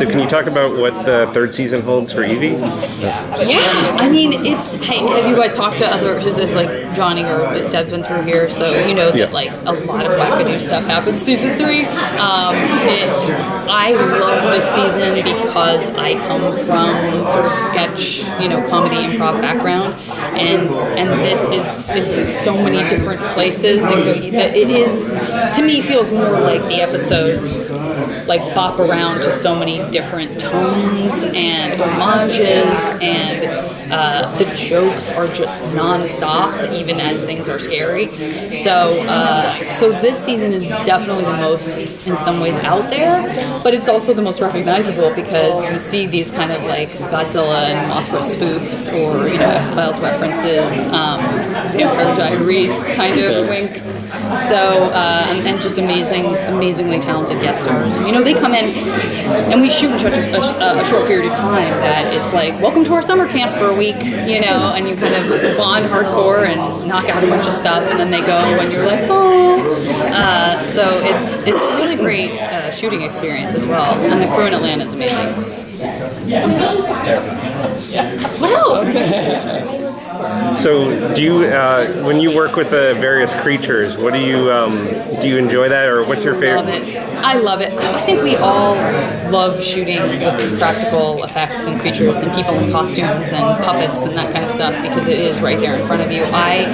So can you talk about what the third season holds for Evie? Yeah, I mean, have you guys talked to other, because it's like Johnny or Deb's been through here, so you know that like a lot of wackadoo stuff happens season 3. I love this season because I come from sort of sketch, comedy, improv background, and this is so many different places, and it is, to me, feels more like the episodes like bop around to so many different tones and homages, and the jokes are just non-stop, even as things are scary. So this season is definitely the most, in some ways, out there, but it's also the most recognizable because you see these kind of like Godzilla and Mothra spoofs, or X-Files references, Vampire Diaries kind of winks. So and just amazingly talented guest stars, and they come in, and we shoot in such a short period of time that it's like, welcome to our summer camp for a week, and you kind of bond hardcore and knock out a bunch of stuff, and then they go, and you're like, oh. So it's a really great shooting experience as well, and the crew in Atlanta is amazing. What else? So, do you, when you work with the various creatures, what do you enjoy that, or what's your favorite? I love it. I think we all love shooting with practical effects and creatures and people in costumes and puppets and that kind of stuff because it is right here in front of you. I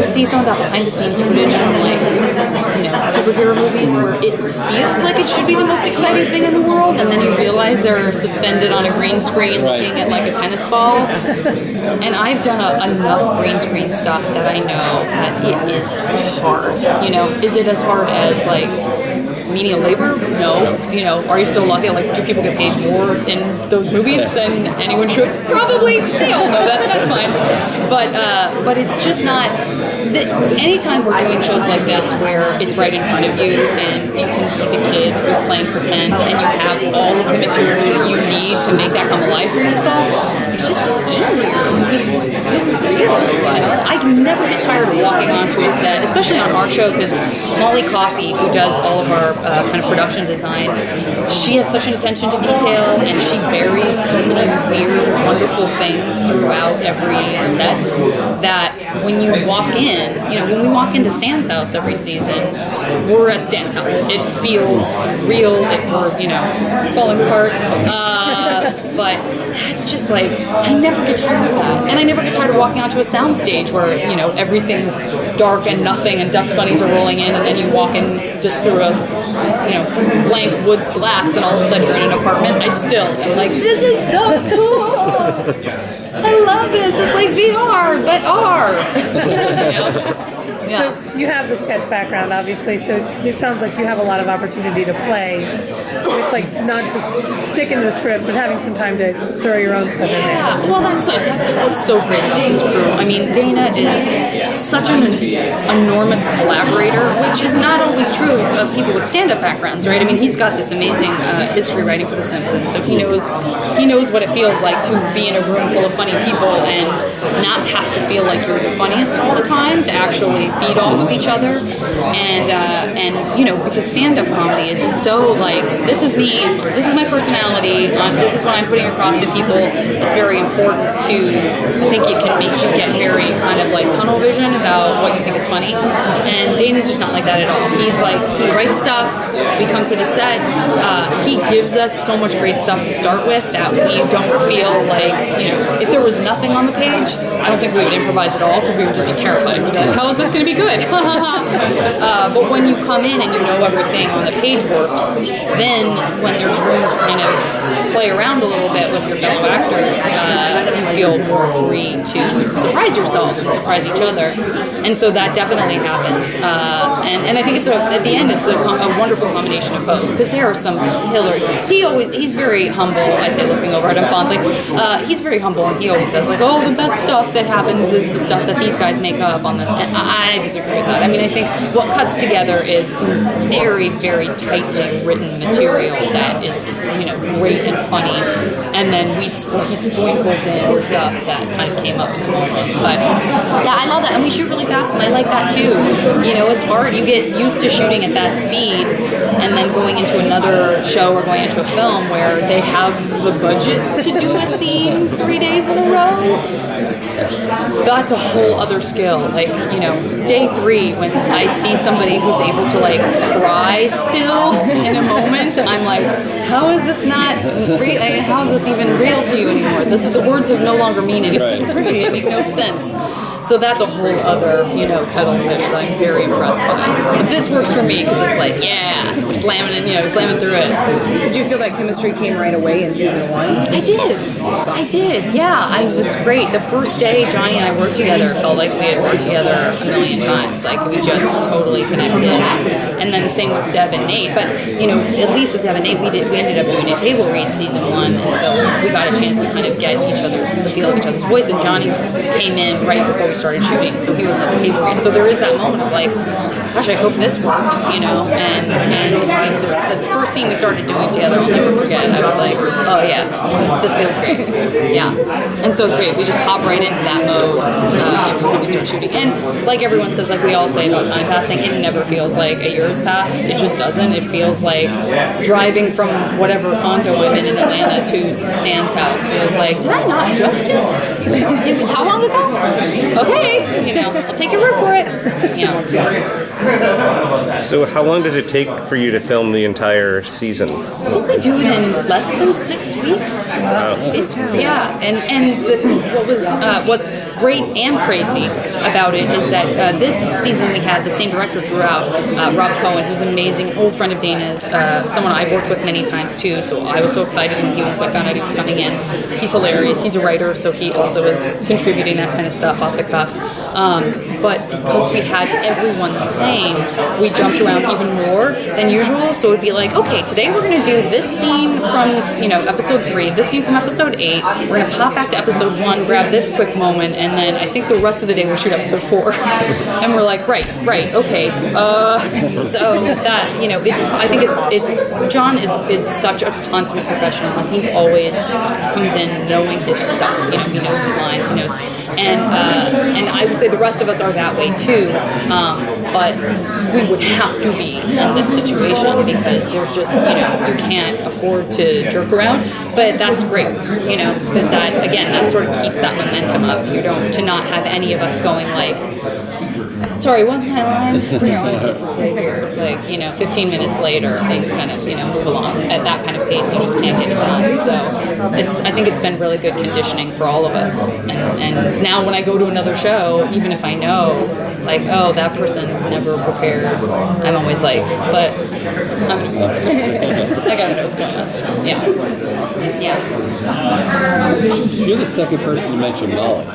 see some of that behind-the-scenes footage from superhero movies where it feels like it should be the most exciting thing in the world, and then you realize they're suspended on a green screen looking at like a tennis ball. And I've done enough green screen stuff that I know that it is hard. Is it as hard as like menial labor? No. Are you still lucky? Like, do people get paid more in those movies than anyone should? Probably. They all know that. That's fine. But it's just not. Anytime we're doing shows like this where it's right in front of you and you can be the kid who's playing pretend and you have all of the material you need to make that come alive for yourself, it's just easier because it's real. I never get tired of walking onto a set, especially on our show, because Molly Coffey, who does all of our kind of production design, she has such an attention to detail, and she buries so many weird, wonderful things throughout every set that when you walk in, when we walk into Stan's house every season, we're at Stan's house. It feels real. It's falling apart. But that's just like, I never get tired of that. And I never get tired of walking onto a sound stage where, everything's dark and nothing and dust bunnies are rolling in, and then you walk in just through a, blank wood slats, and all of a sudden you're in an apartment. I'm like, this is so cool. I love this. It's like VR, but R. So you have the sketch background, obviously, so it sounds like you have a lot of opportunity to play with, like, not just sticking to the script, but having some time to throw your own stuff in there. Yeah, well, that's what's so great about this crew. I mean, Dana is such an enormous collaborator, which is not always true of people with stand-up backgrounds, right? I mean, he's got this amazing history writing for The Simpsons, so he knows what it feels like to be in a room full of funny people and not have to feel like you're the funniest all the time, to actually feed off of each other, and because stand-up comedy is so like, this is me, this is my personality, this is what I'm putting across to people. It's very important to, I think it can make you get very kind of like tunnel vision about what you think is funny, and Dana's just not like that at all. He's like, he writes stuff, we come to the set, he gives us so much great stuff to start with that we don't feel like, if there was nothing on the page, I don't think we would improvise at all, because we would just be terrified. We'd be like, how is this going to be good? But when you come in and you know everything on the page works, then when there's room to kind of play around a little bit with your fellow actors, you feel more free to surprise yourself and surprise each other. And so that definitely happens. And I think at the end it's a wonderful combination of both, because there are some killer. He's very humble. I say, looking over at him fondly. He's very humble, and he always says like, oh, the best stuff that happens is the stuff that these guys make up on the. And I disagree with that. I mean, I think what cuts together is some very, very tightly written material that is, great and funny, and then he sprinkles in stuff that kind of came up to the moment. But yeah, I love that, and we shoot really fast, and I like that too. You know, it's hard. You get used to shooting at that speed, and then going into another show or going into a film where they have the budget to do a scene 3 days in a row. That's a whole other skill. Like, you know, day 3, when I see somebody who's able to like cry still in a moment, I'm like, how is this not real? How is this even real to you anymore? The words have no longer mean anything to me. They make no sense. So that's a whole other, you know, kettle of fish that I'm very impressed by. But this works for me because it's like, yeah, we're slamming it, you know, slamming through it. Did you feel that chemistry came right away in season 1? I did. Yeah, it was great. The first day Johnny and I worked together, felt like we had worked together a million times. Like, we just totally connected. And then the same with Deb and Nate. But, you know, at least with Deb and Nate, we ended up doing a table read season 1, and so we got a chance to kind of get the feel of each other's voice. And Johnny came in right before we started shooting, so he was at the table read. So there is that moment of like, gosh, I hope this works, you know. And this first scene we started doing together, I'll never forget. I was like, oh yeah, this feels great. Yeah, and so it's great. We just hop right into that mode every time we start shooting. And like everyone says, like we all say about time passing, it never feels like a year has passed. It just doesn't. It feels like driving from whatever condo I'm in Atlanta to Stan's house feels like, did I not just do this? It was how long ago? Okay, you know, I'll take your word for it. You know. So how long does it take for you to film the entire season? I think we do it in less than 6 weeks. Wow. It's what's great and crazy about it is that this season we had the same director throughout, Rob Cohen, who's amazing, an old friend of Dana's, someone I've worked with many times too. So I was so excited when I found out he was coming in. He's hilarious. He's a writer, so he also is contributing that kind of stuff off the cuff. But because we had everyone the same, we jumped around even more than usual. So it would be like, okay, today we're going to do this scene from, you know, episode 3, this scene from episode 8. We're going to pop back to episode 1, grab this quick moment, and then I think the rest of the day we'll shoot episode 4. And we're like, right, okay. So that, you know, I think it's John is such a consummate professional, and he's always comes in knowing his stuff. You know, he knows his lines, he knows. And I would say the rest of us are that way too, but we would have to be in this situation because there's just, you know, you can't afford to jerk around. But that's great, you know, because that sort of keeps that momentum up. To not have any of us going like, sorry, what's my line? You know, what am I supposed to say here? It's like, you know, 15 minutes later, things kind of, you know, move along. At that kind of pace, you just can't get it done. So I think it's been really good conditioning for all of us. And now when I go to another show, even if I know, like, oh, that person is never prepared, I'm always like, but I gotta know what's going on. Yeah. You're the second person to mention Molly.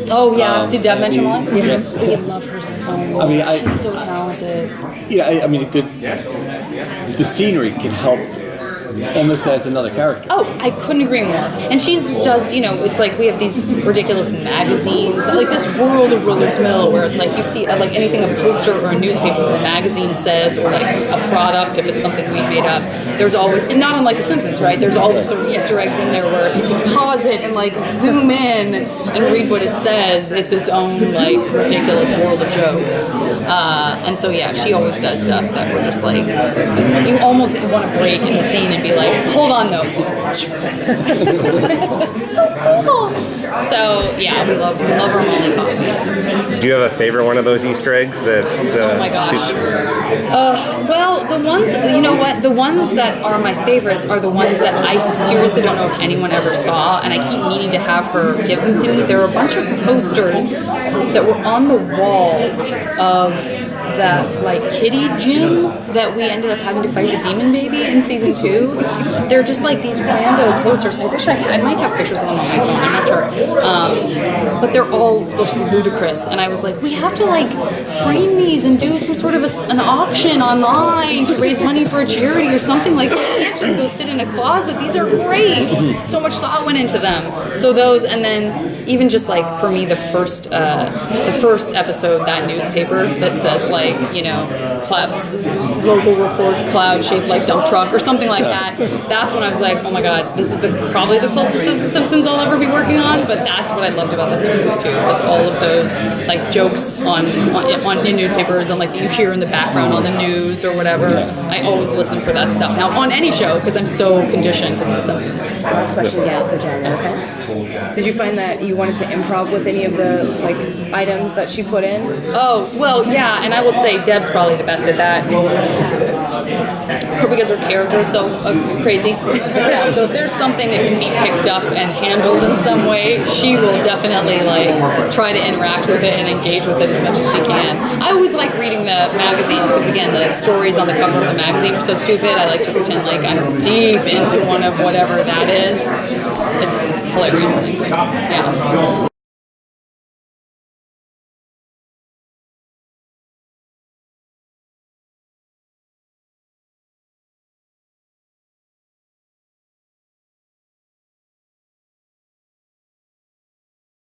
Oh yeah, did Deb mention Molly? Yes. We love her so much. I mean, she's so talented. Yeah, I mean, the scenery can help almost as another character. Oh, I couldn't agree more. And does, you know, it's like we have these ridiculous magazines, like this world of Willard's Mill where it's like you see like anything a poster or a newspaper or a magazine says, or like a product if it's something we made up. There's always, and not unlike The Simpsons, right? There's all these sort of Easter eggs in there where if you can pause it and like zoom in and read what it says, it's its own like ridiculous world of jokes. And so yeah, she always does stuff that we're just like, you almost want to break in the scene and be like, hold on though. So cool. So yeah, we love our Molly coffee. Do you have a favorite one of those Easter eggs that? Oh my gosh. Well, the ones, you know what? The ones that are my favorites are the ones that I seriously don't know if anyone ever saw, and I keep meaning to have her give them to me. There are a bunch of posters that were on the wall of that like kiddie gym that we ended up having to fight the demon baby in season 2. They're just like these rando posters. I wish I might have pictures of them on my phone, I'm not sure. But they're all just ludicrous, and I was like, we have to like frame these and do some sort of an auction online to raise money for a charity or something like that. Can't just go sit in a closet. These are great. So much thought went into them. So those, and then even just like for me the first episode, that newspaper that says like, you know, local reports cloud shaped like dump truck or something like that. That's when I was like, oh my god, this is probably the closest to The Simpsons I'll ever be working on. But that's what I loved about The Simpsons too, was all of those like jokes in newspapers and like that you hear in the background on the news or whatever. I always listen for that stuff now on any show because I'm so conditioned because of The Simpsons. Last question, yes, for Jen. Okay. Did you find that you wanted to improv with any of the like items that she put in? Oh, well, yeah, and I would say Deb's probably the best at that. Because her character is so crazy. Yeah, so if there's something that can be picked up and handled in some way, she will definitely like try to interact with it and engage with it as much as she can. I always like reading the magazines because again, the stories on the cover of the magazine are so stupid. I like to pretend like I'm deep into one of whatever that is. It's hilarious. Yeah.